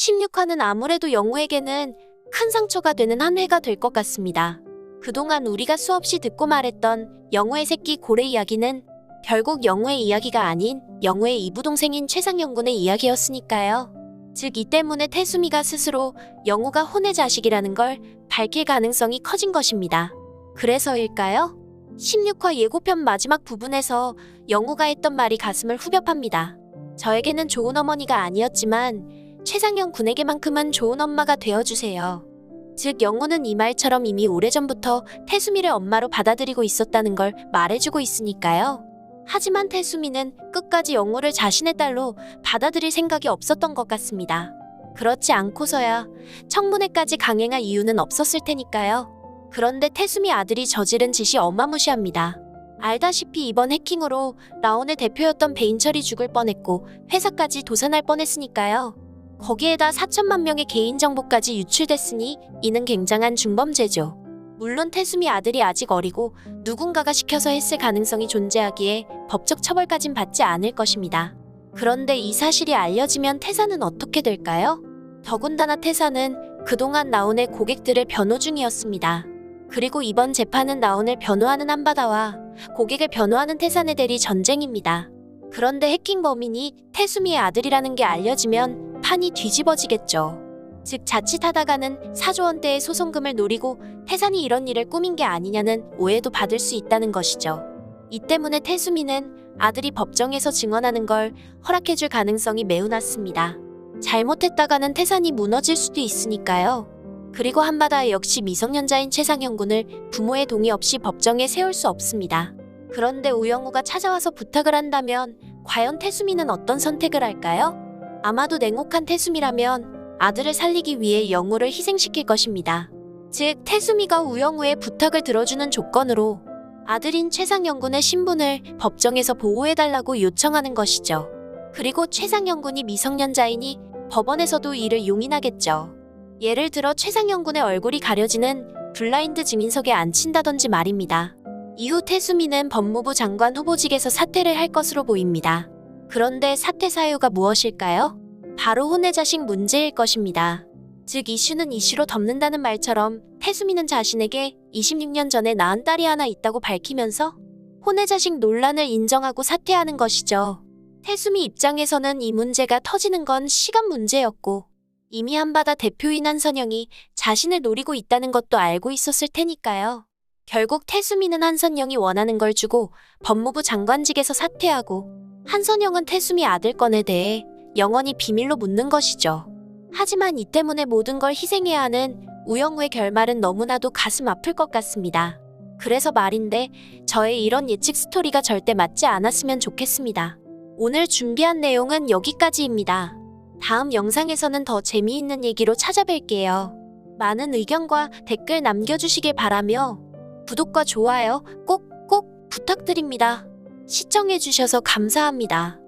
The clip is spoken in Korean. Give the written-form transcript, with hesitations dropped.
16화는 아무래도 영우에게는 큰 상처가 되는 한 회가 될 것 같습니다. 그동안 우리가 수없이 듣고 말했던 영우의 새끼 고래 이야기는 결국 영우의 이야기가 아닌 영우의 이부동생인 최상영군의 이야기였으니까요. 즉 이 때문에 태수미가 스스로 영우가 혼의 자식이라는 걸 밝힐 가능성이 커진 것입니다. 그래서일까요? 16화 예고편 마지막 부분에서 영우가 했던 말이 가슴을 후벼 팝니다. 저에게는 좋은 어머니가 아니었지만 최상영 군에게만큼은 좋은 엄마가 되어주세요. 즉 영우는 이 말처럼 이미 오래전부터 태수미를 엄마로 받아들이고 있었다는 걸 말해주고 있으니까요. 하지만 태수미는 끝까지 영우를 자신의 딸로 받아들일 생각이 없었던 것 같습니다. 그렇지 않고서야 청문회까지 강행할 이유는 없었을 테니까요. 그런데 태수미 아들이 저지른 짓이 어마무시합니다. 알다시피 이번 해킹으로 라온의 대표였던 배인철이 죽을 뻔했고 회사까지 도산할 뻔했으니까요. 거기에다 4천만 명의 개인정보까지 유출됐으니 이는 굉장한 중범죄죠. 물론 태수미 아들이 아직 어리고 누군가가 시켜서 했을 가능성이 존재하기에 법적 처벌까진 받지 않을 것입니다. 그런데 이 사실이 알려지면 태사는 어떻게 될까요? 더군다나 태사는 그동안 라온의 고객들을 변호 중이었습니다. 그리고 이번 재판은 라온을 변호하는 한바다와 고객을 변호하는 태산의 대리 전쟁입니다. 그런데 해킹 범인이 태수미의 아들이라는 게 알려지면 판이 뒤집어지겠죠. 즉 자칫하다가는 4조 원대의 소송금을 노리고 태산이 이런 일을 꾸민 게 아니냐는 오해도 받을 수 있다는 것이죠. 이 때문에 태수미는 아들이 법정에서 증언하는 걸 허락해줄 가능성이 매우 낮습니다. 잘못했다가는 태산이 무너질 수도 있으니까요. 그리고 한바다 역시 미성년자인 최상영군을 부모의 동의 없이 법정에 세울 수 없습니다. 그런데 우영우가 찾아와서 부탁을 한다면 과연 태수미는 어떤 선택을 할까요? 아마도 냉혹한 태수미라면 아들을 살리기 위해 영우를 희생시킬 것입니다. 즉 태수미가 우영우의 부탁을 들어주는 조건으로 아들인 최상영군의 신분을 법정에서 보호해달라고 요청하는 것이죠. 그리고 최상영군이 미성년자이니 법원에서도 이를 용인하겠죠. 예를 들어 최상영군의 얼굴이 가려지는 블라인드 증인석에 앉힌다던지 말입니다. 이후 태수미는 법무부 장관 후보직에서 사퇴를 할 것으로 보입니다. 그런데 사퇴 사유가 무엇일까요? 바로 혼의 자식 문제일 것입니다. 즉 이슈는 이슈로 덮는다는 말처럼 태수미는 자신에게 26년 전에 낳은 딸이 하나 있다고 밝히면서 혼의 자식 논란을 인정하고 사퇴하는 것이죠. 태수미 입장에서는 이 문제가 터지는 건 시간 문제였고 이미 한바다 대표인 한선영이 자신을 노리고 있다는 것도 알고 있었을 테니까요. 결국 태수미는 한선영이 원하는 걸 주고 법무부 장관직에서 사퇴하고 한선영은 태수미 아들 건에 대해 영원히 비밀로 묻는 것이죠. 하지만 이 때문에 모든 걸 희생해야 하는 우영우의 결말은 너무나도 가슴 아플 것 같습니다. 그래서 말인데 저의 이런 예측 스토리가 절대 맞지 않았으면 좋겠습니다. 오늘 준비한 내용은 여기까지입니다. 다음 영상에서는 더 재미있는 얘기로 찾아뵐게요. 많은 의견과 댓글 남겨주시길 바라며 구독과 좋아요 꼭 부탁드립니다. 시청해주셔서 감사합니다.